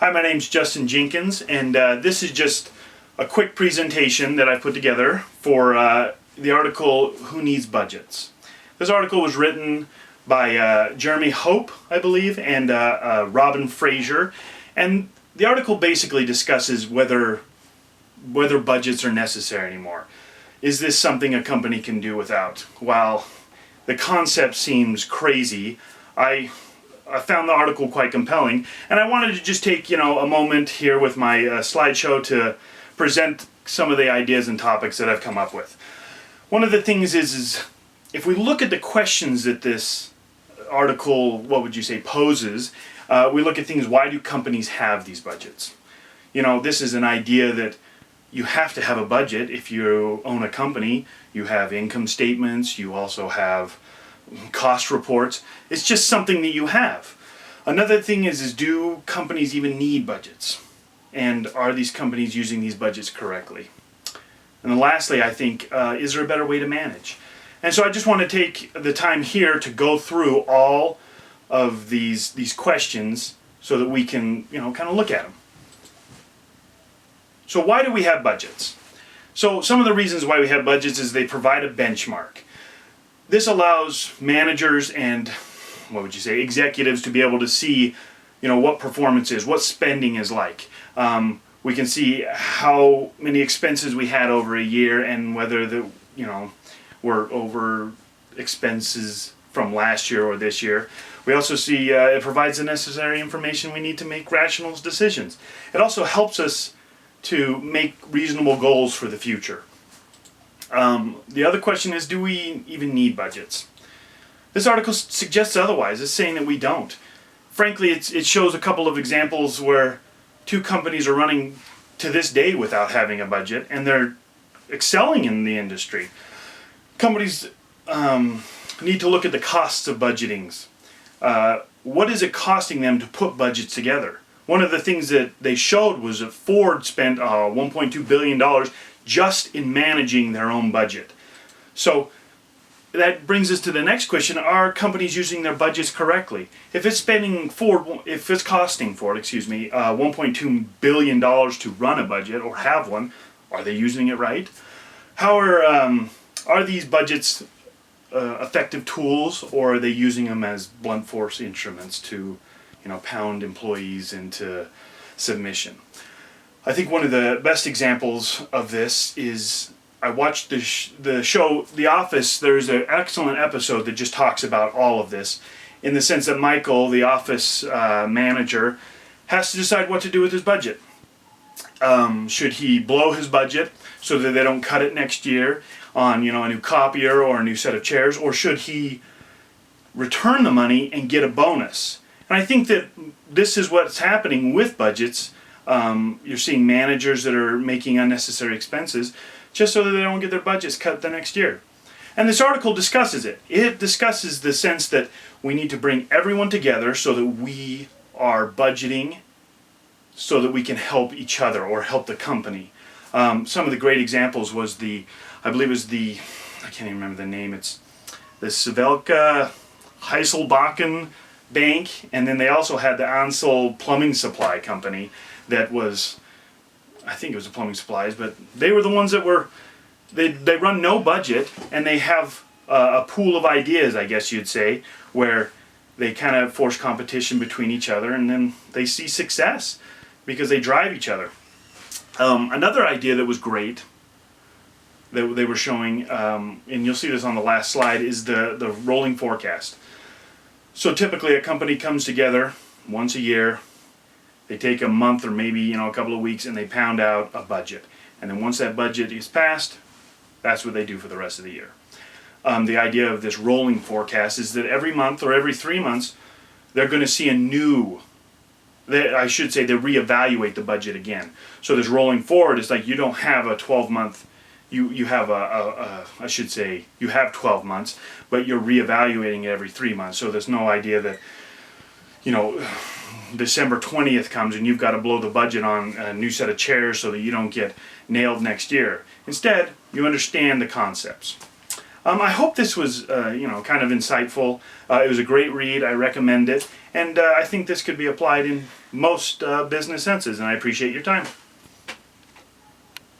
Hi, my name's Justin Jenkins, and this is just a quick presentation that I put together for the article, Who Needs Budgets? This article was written by Jeremy Hope, I believe, and Robin Fraser, and the article basically discusses whether budgets are necessary anymore. Is this something a company can do without? While the concept seems crazy, I found the article quite compelling, and I wanted to just take a moment here with my slideshow to present some of the ideas and topics that I've come up with. One of the things is if we look at the questions that this article, poses, we look at things, why do companies have these budgets? This is an idea that you have to have a budget if you own a company. You have income statements, you also have cost reports. It's just something that you have. Another thing is do companies even need budgets? And are these companies using these budgets correctly? And then lastly, I think, is there a better way to manage? And so I just want to take the time here to go through all of these questions so that we can, kind of look at them. So why do we have budgets? So some of the reasons why we have budgets is they provide a benchmark. This allows managers and, executives to be able to see, what performance is, what spending is like. We can see how many expenses we had over a year and whether we're over expenses from last year or this year. We also see it provides the necessary information we need to make rational decisions. It also helps us to make reasonable goals for the future. The other question is, do we even need budgets? This article suggests otherwise. It's saying that we don't. Frankly, it shows a couple of examples where two companies are running to this day without having a budget, and they're excelling in the industry. Companies need to look at the costs of budgetings. What is it costing them to put budgets together? One of the things that they showed was that Ford spent $1.2 billion just in managing their own budget. So that brings us to the next question: are companies using their budgets correctly? If it's costing Ford, $1.2 billion to run a budget or have one, are they using it right? How are these budgets effective tools, or are they using them as blunt force instruments to pound employees into submission? I think one of the best examples of this is, I watched the show The Office. There's an excellent episode that just talks about all of this, in the sense that Michael, the office manager, has to decide what to do with his budget. Should he blow his budget so that they don't cut it next year on a new copier or a new set of chairs, or should he return the money and get a bonus? And I think that this is what's happening with budgets. You're seeing managers that are making unnecessary expenses just so that they don't get their budgets cut the next year. And this article discusses it. It discusses the sense that we need to bring everyone together so that we are budgeting so that we can help each other or help the company. Some of the great examples was I can't even remember the name, it's the Svelka Heiselbachen Bank, and then they also had the Ansel Plumbing Supply Company that was, I think it was the plumbing supplies, but they were the ones that they run no budget, and they have a pool of ideas, I guess you'd say, where they kind of force competition between each other, and then they see success because they drive each other. Another idea that was great that they were showing, and you'll see this on the last slide, is the rolling forecast. So typically a company comes together once a year, they take a month or maybe a couple of weeks, and they pound out a budget. And then once that budget is passed, that's what they do for the rest of the year. The idea of this rolling forecast is that every month or every 3 months, they're going to see they reevaluate the budget again. So this rolling forward is like you don't have a 12-month, you have you have 12 months, but you're reevaluating it every 3 months. So there's no idea that, December 20th comes and you've got to blow the budget on a new set of chairs so that you don't get nailed next year. Instead, you understand the concepts. I hope this was, kind of insightful. It was a great read. I recommend it. And I think this could be applied in most business senses, and I appreciate your time.